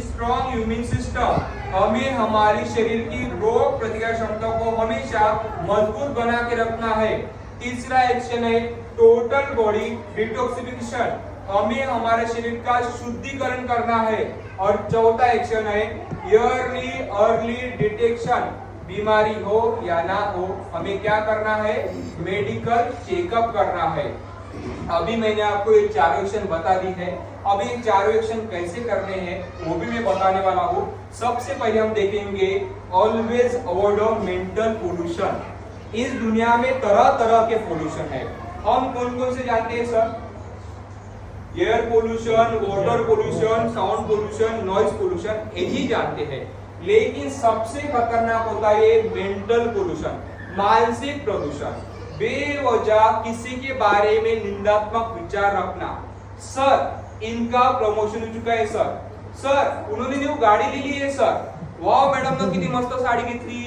Strong immune system, हमें हमारी शरीर की रोग प्रतिकार क्षमता को हमेशा मजबूत बना के रखना है। तीसरा एक्शन है टोटल बॉडी डिटॉक्सिफिकेशन, हमें हमारे शरीर का शुद्धिकरण करना है। और चौथा एक्शन है अर्ली डिटेक्शन, बीमारी हो या ना हो हमें क्या करना है, मेडिकल चेकअप करना है। अभी मैंने आपको ये चारों एक्शन बता दी है। अब ये चारों एक्शन कैसे करने हैं वो भी मैं बताने वाला हूँ। सबसे पहले हम देखेंगे ऑलवेज अवॉइड मेंटल पोल्यूशन। इस दुनिया में तरह तरह के पोल्यूशन है, हम कौन कौन से जानते हैं sir? Air pollution, water pollution, sound pollution, noise pollution, यही जानते हैं। लेकिन सबसे खतरनाक होता है मेंटल पोल्यूशन, मानसिक प्रदूषण। बेवजह किसी के बारे में निंदात्मक विचार रखना। सर इनका प्रमोशन हो चुका है सर, सर उन्होंने न्यू गाड़ी ले ली है सर, वाह मैडम ने कितनी मस्त साड़ी घातली।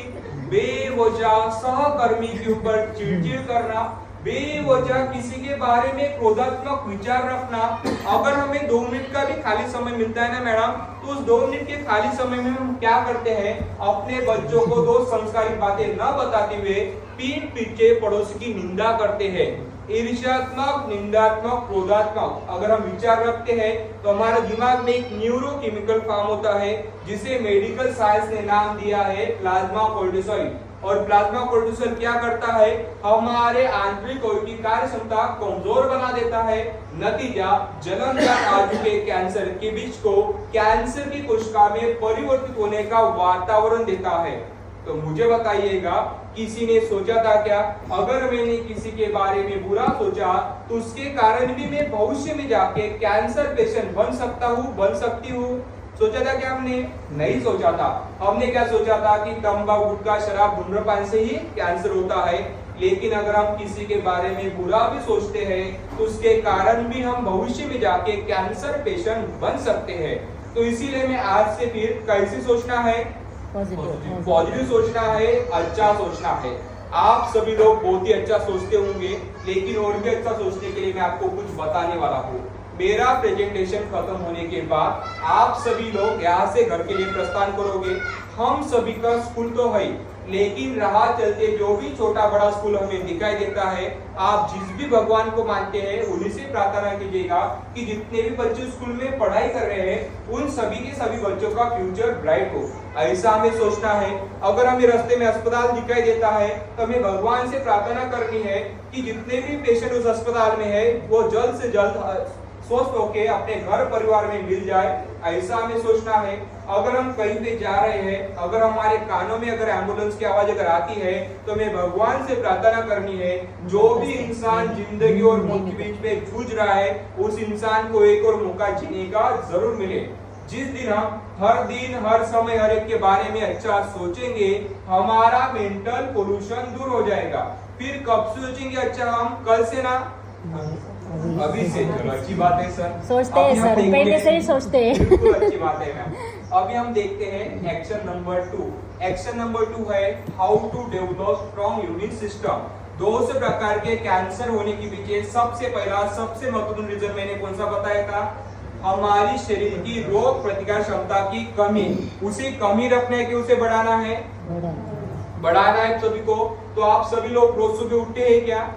बेवजह सहकर्मी के ऊपर चिड़चिड़ करना, बेवजह किसी के बारे में क्रोधात्मक विचार रखना। अगर हमें 2 मिनट का भी खाली समय मिलता है ना मैडम, तो उस 2 मिनट के खाली समय में हम क्या करते हैं, अपने बच्चों को 2 संस्कारिक बातें न बताते हुए पीठ पीछे पड़ोसी की निंदा करते हैं। ईर्ष्यात्मक, निंदात्मक, क्रोधात्मक अगर हम विचार रखते हैं तो हमारे दिमाग में एक न्यूरोकेमिकल फॉर्म होता है जिसे मेडिकल साइंस ने नाम दिया है प्लाज्मा कोर्टिसोल। और प्लाज्मा कोर्टिसोल क्या करता है, हमारे आंतरिक कोशिका की कार्य क्षमता कमजोर बना देता है। नतीजा जलन या आजू के कैंसर के बीच को कैंसर की कोशिका में परिवर्तित होने का वातावरण देता है। तो मुझे बताइएगा, किसी ने सोचा था क्या, अगर मैंने किसी के बारे में बुरा सोचा तो उसके कारण भी मैं भविष्य में जाके कैंसर पेशेंट बन सकता हूँ, बन सकती हूँ? सोचा था क्या हमने? नहीं सोचा था। हमने क्या सोचा था कि तंबाकू, गुटखा, शराब, धूम्रपान से ही कैंसर होता है। लेकिन अगर हम किसी के बारे में बुरा भी सोचते हैं तो उसके कारण भी हम भविष्य में जाके कैंसर पेशेंट बन सकते हैं। तो इसीलिए मैं आज से फिर कैसे सोचना है, पॉजिटिव सोचना है, अच्छा सोचना है। आप सभी लोग बहुत ही अच्छा सोचते होंगे, लेकिन और भी अच्छा सोचने के लिए मैं आपको कुछ बताने वाला हूँ। मेरा प्रेजेंटेशन खत्म होने के बाद आप सभी लोग यहाँ से घर के लिए प्रस्थान करोगे। हम सभी का स्कूल तो है, लेकिन राह चलते जो भी छोटा बड़ा स्कूल हमें दिखाई देता है, आप जिस भी भगवान को मानते हैं उन्हीं से प्रार्थना कीजिएगा कि जितने भी बच्चे स्कूल में पढ़ाई कर रहे हैं उन सभी के सभी बच्चों का फ्यूचर ब्राइट हो, ऐसा हमें सोचना है। अगर हमें रास्ते में अस्पताल दिखाई देता है तो हमें भगवान से प्रार्थना करनी है कि जितने भी पेशेंट उस अस्पताल में है वो जल्द से जल्द स्वस्थ होके अपने घर परिवार में मिल जाए, ऐसा हमें सोचना है। अगर हम कहीं पे जा रहे हैं, अगर हमारे कानों में अगर एम्बुलेंस की आवाज अगर आती है तो हमें भगवान से प्रार्थना करनी है, जो भी इंसान जिंदगी और मौत के बीच में जूझ रहा है उस इंसान को एक और मौका जीने का जरूर मिले। जिस दिन हम हर दिन हर समय हर एक के बारे में अच्छा सोचेंगे, हमारा मेंटल पोल्यूशन दूर हो जाएगा। फिर कब सोचेंगे अच्छा हम? कल से ना, अभी से। चलो अच्छी बात है सर, सोचते हैं सर, पहले से ही सोचते हैं। बिल्कुल अच्छी बात है मैम। अभी हम देखते हैं एक्शन नंबर 2। एक्शन नंबर 2 है how to develop strong immune system. 2 से प्रकार के कैंसर होने के पीछे सबसे पहला सबसे महत्वपूर्ण रीजन मैंने कौन सा बताया था, हमारी शरीर की रोग प्रतिकार क्षमता की कमी। उसे कमी रखना है कि उसे बढ़ाना है? बढ़ाना है सभी को। तो आप सभी लोग रोज सुबह उठते हैं क्या?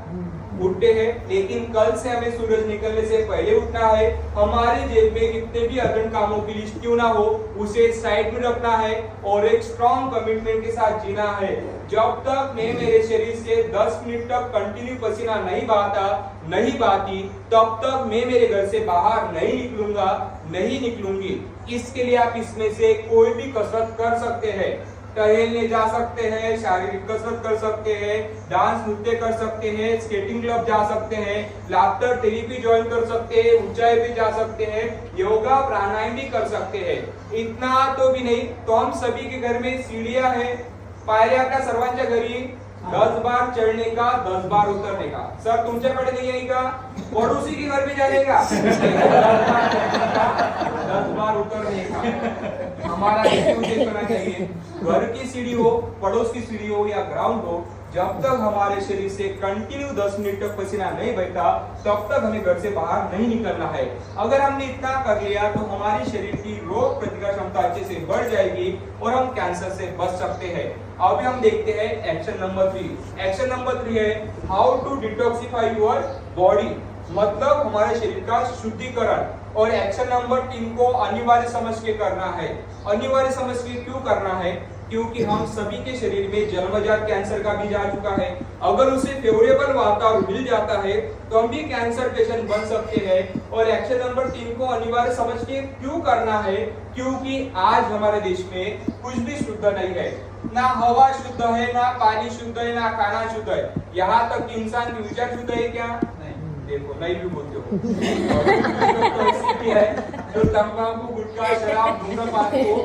उठते हैं, लेकिन कल से हमें सूरज निकलने से पहले उठना है। हमारे जेब में कितने भी अर्जेंट कामों की लिस्ट क्यों ना हो उसे साइड में रखना है और एक स्ट्रॉन्ग कमिटमेंट के साथ जीना है। जब तक मैं मेरे शरीर से 10 मिनट तक कंटिन्यू पसीना नहीं बहाती, तब तक मैं मेरे घर से बाहर नहीं निकलूंगी। इसके लिए आप इसमें से कोई भी कसरत कर सकते हैं। टहलने जा सकते हैं, शारीरिक कसरत कर सकते हैं, डांस नृत्य कर सकते हैं, स्केटिंग क्लब जा सकते हैं, लाफ्टर थेरेपी ज्वाइन कर सकते हैं, ऊंचाई पे जा सकते हैं, योगा प्राणायाम भी कर सकते हैं। इतना तो भी नहीं, तो हम सभी के घर में सीढ़ियां हैं, पायऱ्या का सर्वांच्या घरी 10 बार चढ़ने का 10 बार उतरने का। सर तुमच्याकडे नहीं आहे का? पड़ोसी के घर में जाने का 10 बार उतरने का। हमारा उद्देश्य होना चाहिए, घर की सीढ़ी हो, पड़ोस की सीढ़ी हो या ग्राउंड हो, जब तक हमारे शरीर से कंटिन्यू 10 मिनट तक पसीना नहीं बहता तब तक हमें घर से बाहर नहीं निकलना है। अगर हमने इतना कर लिया तो हमारे शरीर की रोग प्रतिकार क्षमता अच्छे से बढ़ जाएगी और हम कैंसर से बच सकते हैं। अभी हम देखते हैं एक्शन नंबर 3। एक्शन नंबर 3 है how to detoxify your body, मतलब हमारे शरीर का शुद्धिकरण। और एक्शन नंबर 3 को अनिवार्य समझ के करना है। अनिवार्य समझ के क्यों करना है? क्योंकि हम सभी के शरीर में जन्मजात कैंसर का बीज आ चुका है। अगर उसे फेवरेबल वातावरण मिल जाता है तो हम भी कैंसर पेशेंट बन सकते हैं। और एक्शन नंबर 3 को अनिवार्य समझ के क्यों करना है? क्योंकि आज हमारे देश में कुछ भी शुद्ध नहीं है। ना हवा शुद्ध है, ना पानी शुद्ध है, ना खाना शुद्ध है। यहाँ तक कि इंसान की विचार शुद्ध है क्या? देखो नहीं भी बोलते हो। तो ऐसी भी है जो तंबाकू, गुटखा, शराब, धूम्रपान को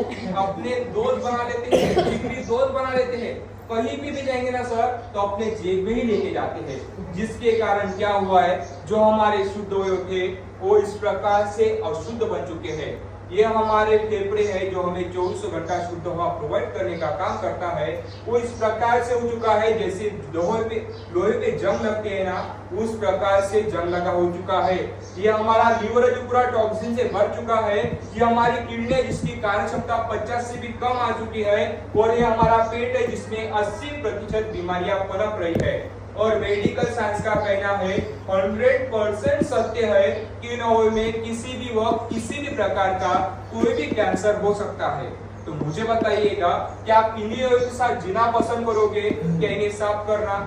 अपने दोस्त बना लेते हैं, जिगरी दोस्त बना लेते हैं। कहीं भी जाएंगे ना सर तो अपने जेब में ही लेके जाते हैं। जिसके कारण क्या हुआ है, जो हमारे शुद्ध अवयव थे वो इस प्रकार से अशुद्ध बन चुके हैं। ये हमारे फेफड़े है जो हमें 24 घंटा शुद्ध हवा प्रोवाइड करने का काम करता है, वो इस प्रकार से हो चुका है जैसे लोहे पे जंग लगते हैं ना, उस प्रकार से जंग लगा हो चुका है। ये हमारा लीवर जो पूरा टॉक्सिन से भर चुका है। ये हमारी किडनी जिसकी कार्य क्षमता 50 से भी कम आ चुकी है। और ये हमारा पेट है जिसमें 80% बीमारियां पनप रही है। और मेडिकल साइंस का कहना है 100% सत्य है कि इन अवयव में किसी भी वक्त किसी भी प्रकार का कोई भी कैंसर हो सकता है। तो मुझे बताइएगा क्या आप इन्हीं अवयव के साथ जीना पसंद करोगे? क्या इन्हें साफ करना?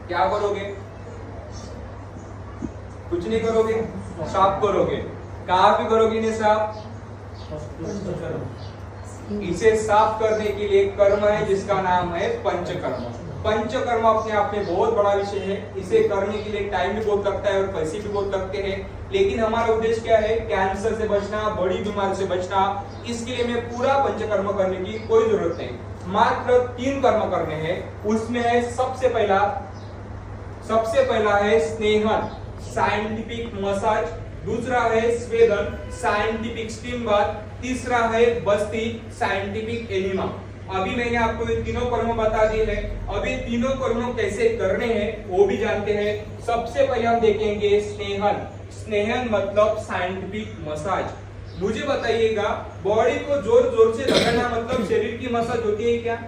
क्या करोगे? कुछ नहीं करोगे, साफ करोगे। कहाँ भी करोगे इन्हें साफ? इसे साफ करने के लिए कर्म है जिसका नाम है पंचकर्म। पंचकर्म अपने आप में बहुत बड़ा विषय है। इसे करने के लिए टाइम भी बहुत लगता है और पैसे भी बहुत लगते हैं। लेकिन हमारा उद्देश्य क्या है? कैंसर से बचना, बड़ी बीमारी से बचना। इसके लिए हमें पूरा पंचकर्म करने की कोई जरूरत नहीं। मात्र 3 कर्म करने हैं। उसमें है सबसे पहला है स्नेहन, साइंटिफिक मसाज। दूसरा है स्वेदन, साइंटिफिक स्टीम बाथ। तीसरा है बस्ती, साइंटिफिक एनिमा। अभी मैंने आपको ये तीनों कर्म बता दिए हैं। अभी तीनों कर्म कैसे करने हैं वो भी जानते हैं। सबसे पहले हम देखेंगे स्नेहन। स्नेहन मतलब साइंटिफिक मसाज। मुझे बताइएगा बॉडी को जोर जोर से रगड़ना मतलब शरीर की मसाज होती है क्या?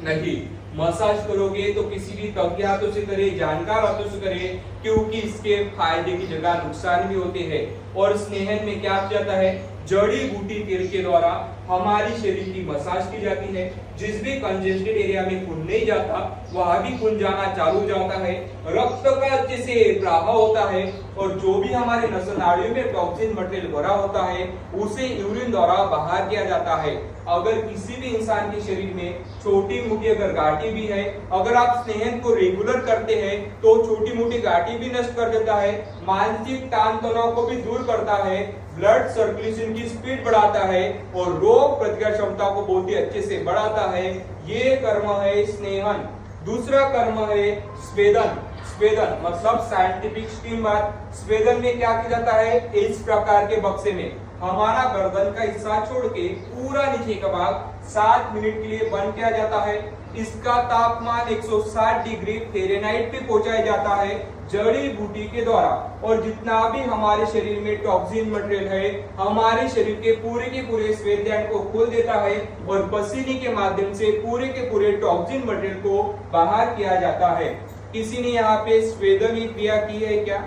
नहीं। मसाज करोगे तो किसी भी तज्ञ हाथों से करे, जानकार हाथों से करे, क्योंकि इसके फायदे की जगह नुकसान भी होते हैं। और स्नेहन में क्या किया जाता है? जड़ी बूटी तेल के द्वारा हमारी शरीर की मसाज की जाती है। जिस भी कंजेस्टेड एरिया में खून नहीं जाता वहां भी खून जाना चालू हो जाता है, रक्त का अच्छे से प्रवाह होता है। और जो भी हमारे नस नाड़ियों में टॉक्सिन मटेरियल भरा होता है उसे यूरिन द्वारा बाहर किया जाता है। अगर किसी भी इंसान के शरीर में छोटी मोटी अगर गांठी भी है, अगर आप स्नेहन को रेगुलर करते हैं तो छोटी मोटी गांठी भी नष्ट कर देता है, मानसिक तान तनाव को भी दूर करता है, ब्लड सर्कुलेशन की स्पीड बढ़ाता है और रोग प्रतिकार क्षमता को बहुत ही अच्छे से बढ़ाता है। ये कर्म है स्नेहन। दूसरा कर्म है स्वेदन। स्वेदन मतलब साइंटिफिक स्टीम बाथ। स्वेदन में क्या किया जाता है? इस प्रकार के बक्से में हमारा गर्दन का हिस्सा छोड़ के पूरा नीचे का भाग 7 मिनट के लिए बंद किया जाता है। इसका तापमान 160 डिग्री फ़ारेनहाइट पे पहुंचाया जाता है जड़ी बूटी के द्वारा। और जितना भी हमारे शरीर में टॉक्सिन मटेरियल है हमारे शरीर के पूरे श्वेत ग्लैंड को खोल देता है और पसीने के माध्यम से पूरे टॉक्सिन मटेरियल को बाहर किया जाता है। किसी ने यहाँ पे स्वेदन की क्रिया की है क्या?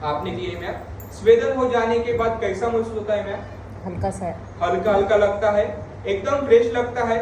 आपने की है मैम? स्वेदन हो जाने के बाद कैसा महसूस होता है मैम? हल्का लगता है, एकदम फ्रेश लगता है।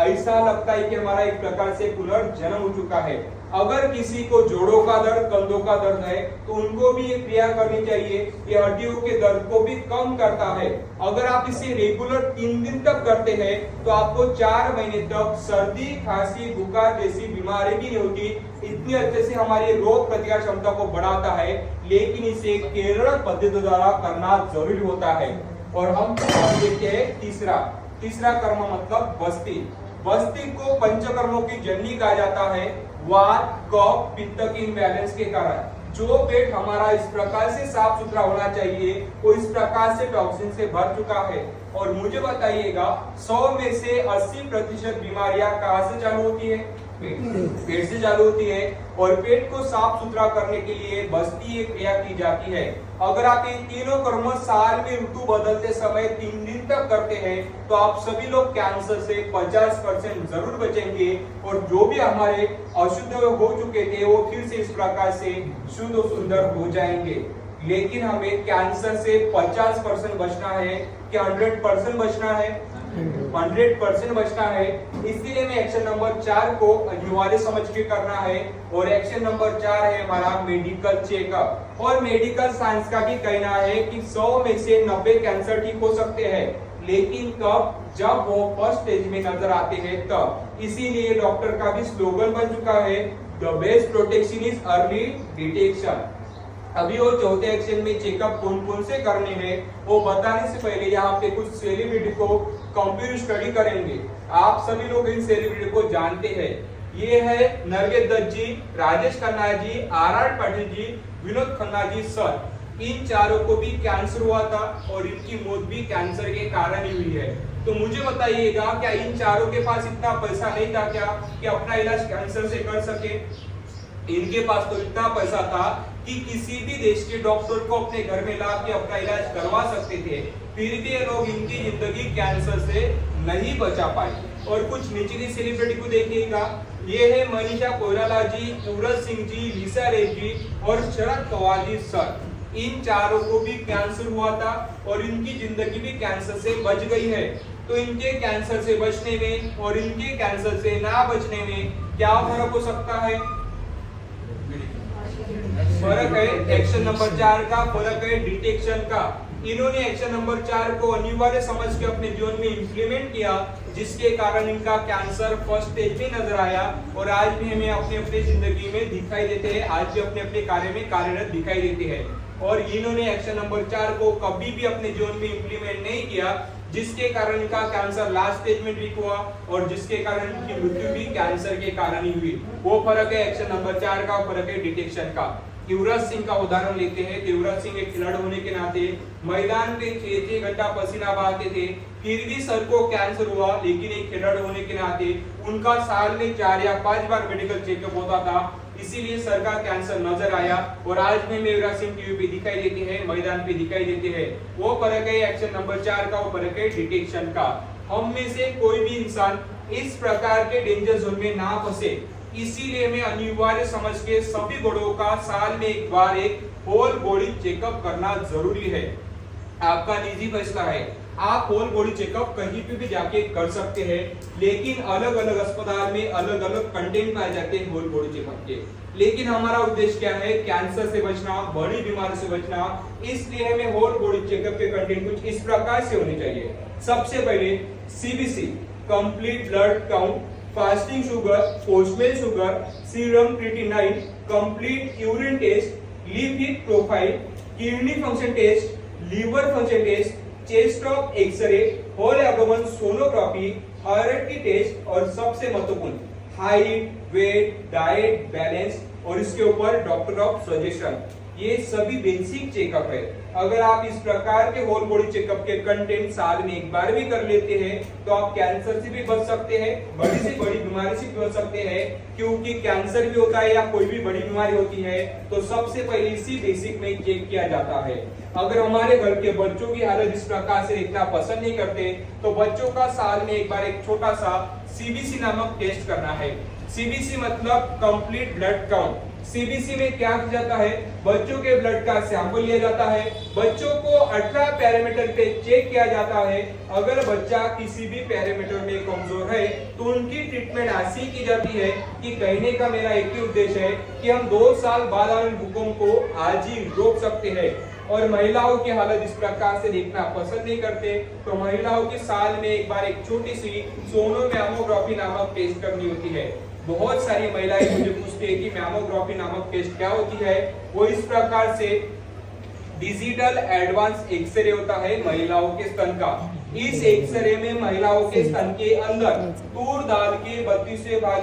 ऐसा लगता है कि हमारा एक प्रकार से पुनर्जन्म हो चुका है। अगर किसी को जोड़ों का दर्द, कंधों का दर्द है तो उनको भी ये क्रिया करनी चाहिए। ये हड्डियों के दर्द को भी कम करता है। अगर आप इसे रेगुलर 3 दिन तक करते हैं तो आपको 4 महीने तक सर्दी, खांसी, बुखार जैसी बीमारी भी नहीं होती। इतनी अच्छे से हमारी रोग प्रतिकार क्षमता को बढ़ाता है। लेकिन इसे केरल पद्धति द्वारा करना जरूरी होता है। और हम देखते हैं तीसरा कर्म मतलब बस्ती। बस्ती को पंचकर्मों की जननी कहा जाता है। वात, कफ, पित्त की इम्बैलेंस के कारण जो पेट हमारा इस प्रकार से साफ सुथरा होना चाहिए वो इस प्रकार से टॉक्सिन से भर चुका है। और मुझे बताइएगा 100 में से 80% बीमारियां कहाँ से चालू होती है? पेट से चालू होती है। और पेट को साफ सुथरा करने के लिए बस्ती एक क्रिया की जाती है। अगर आप इन तीनों कर्म साल में ऋतु बदलते समय 3 दिन तक करते हैं तो आप सभी लोग कैंसर से 50% जरूर बचेंगे और जो भी हमारे अशुद्ध हो चुके थे वो फिर से इस प्रकार से शुद्ध और सुंदर हो जाएंगे। लेकिन हमें कैंसर से 50% बचना है कि 100% बचना है? 100% बचना है। इसलिए मैं एक्शन नंबर 4 को अनिवार्य समझ के करना है। और एक्शन नंबर 4 है हमारा मेडिकल चेकअप। और मेडिकल साइंस का भी कहना है कि 100 में से 90 कैंसर ठीक हो सकते हैं, लेकिन कब? जब वो फर्स्ट स्टेज में नजर आते हैं तब। इसीलिए डॉक्टर का भी स्लोगन बन चुका है, the best protection is early detection. अभी वो चौथे एक्शन में चेकअप कौन कौन से करने हैं वो बताने से पहले यहाँ पे कुछ सेलिब्रिटी को कंप्यूटर स्टडी करेंगे। आप सभी लोग इन सेलिब्रिटी को जानते हैं। ये है नरगिस दत्त जी, राजेश खन्ना जी, आर पाटिल जी, विनोद खन्ना जी सर। इन चारों को भी कैंसर हुआ था और इनकी मौत भी कैंसर के कारण ही हुई है। तो मुझे बताइएगा क्या इन चारों के पास इतना पैसा नहीं था क्या कि अपना इलाज कैंसर से कर सके? इनके पास तो इतना पैसा था कि किसी भी देश के डॉक्टर को अपने घर में ला के अपना इलाज करवा सकते थे, फिर भी ये लोग इनकी जिंदगी कैंसर से नहीं बचा पाए। और कुछ निचली सेलिब्रिटी को देखिएगा, ये है मनीषा कोइराला जी, युवराज सिंह जी, लीसा रे जी और शरद पवार जी सर। इन चारों को भी कैंसर हुआ था और इनकी जिंदगी भी कैंसर से बच गई है। तो इनके कैंसर से बचने में और इनके कैंसर से ना बचने में क्या फर्क हो सकता है? फर्क है एक्शन नंबर 4 का, फर्क है डिटेक्शन का। इन्होंने एक्शन नंबर 4 को अनिवार्य समझ के अपने जीवन में इंप्लीमेंट किया, जिसके कारण इनका कैंसर फर्स्ट स्टेज में नजर आया और आज भी हमें अपने अपने जिंदगी में दिखाई देते हैं, आज भी अपने अपने कार्य में कार्यरत दिखाई देते हैं। और इन्होंने एक्शन नंबर 4 को कभी भी अपने जीवन में इंप्लीमेंट नहीं किया, जिसके कारण इनका कैंसर लास्ट स्टेज में ठीक हुआ और जिसके कारण इनकी मृत्यु भी कैंसर के कारण ही हुई। वो फर्क है एक्शन नंबर 4 का, फर्क है डिटेक्शन का। युवराज सिंह का उदाहरण लेते हैं। युवराज सिंह एक खिलाड़ी होने के नाते मैदान पे 6-6 घंटा पसीना बहाते थे, फिर भी सर को कैंसर हुआ। लेकिन एक खिलाड़ी होने के नाते उनका साल में 4 या 5 बार मेडिकल चेकअप होता था, इसीलिए सर का कैंसर नजर आया। और आज भी युवराज सिंह टीवी पे दिखाई देते हैं, मैदान पे दिखाई देते हैं। वो फर्क है एक्शन नंबर 4 का, वो फर्क है डिटेक्शन का। हम में से कोई भी इंसान इस प्रकार के डेंजर जोन में ना फंसे, इसीलिए मैं अनिवार्य समझ के सभी बड़ों का साल में एक बार एक होल बॉडी चेकअप करना जरूरी है। आपका निजी फैसला है, आप होल बॉडी चेकअप कहीं पे भी जाके कर सकते हैं, लेकिन अलग अलग अस्पताल में अलग अलग कंटेंट पाए जाते हैं होल बॉडी चेकअप के। लेकिन हमारा उद्देश्य क्या है? कैंसर से बचना, बड़ी बीमारी से बचना। इसलिए हमें होल बॉडी चेकअप के कंटेंट कुछ इस प्रकार से होने चाहिए। सबसे पहले CBC, complete blood count, fasting sugar, post meal sugar, serum creatinine, complete urine test, lipid profile, kidney function test, liver function test, chest of X-ray, whole abdomen sonography, thyroid की टेस्ट और सबसे महत्वपूर्ण हाइट, वेट, डाइट, बैलेंस और इसके ऊपर doctor of suggestion. ये सभी basic checkup है। अगर आप इस प्रकार के होल बॉडी चेकअप के कंटेंट साल में एक बार भी कर लेते हैं तो आप कैंसर से भी बच सकते हैं, बड़ी से बड़ी बीमारी से भी बच सकते हैं। क्योंकि कैंसर भी होता है या कोई भी बड़ी बीमारी होती है तो सबसे पहले इसी बेसिक में चेक किया जाता है। अगर हमारे घर के बच्चों की हालत इस प्रकार से देखना पसंद नहीं करते तो बच्चों का साल में एक बार एक छोटा सा सीबीसी नामक टेस्ट करना है। सीबीसी मतलब कंप्लीट ब्लड काउंट। सीबीसी में क्या किया जाता है? बच्चों के ब्लड का सैंपल लिया जाता है, बच्चों को 18 पैरामीटर पे चेक किया जाता है। अगर बच्चा किसी भी पैरामीटर में कमजोर है तो उनकी ट्रीटमेंट ऐसी की जाती है कि कहने का मेरा एक ही उद्देश्य है कि हम 2 साल बाद आने भूकंप को आज ही रोक सकते हैं। और महिलाओं की हालत इस प्रकार से देखना पसंद नहीं करते तो महिलाओं की साल में एक बार एक छोटी सी सोनोमैमोग्राफी नामक टेस्ट करनी होती है। बहुत सारी महिलाएं मुझे पूछती है कि मैमोग्राफी नामक टेस्ट क्या होती है। वो इस प्रकार से डिजिटल एडवांस एक्सरे होता है महिलाओं के स्तन का। इस एक्सरे में महिलाओं के स्तन के अंदर तूर दाल के 32वें भाग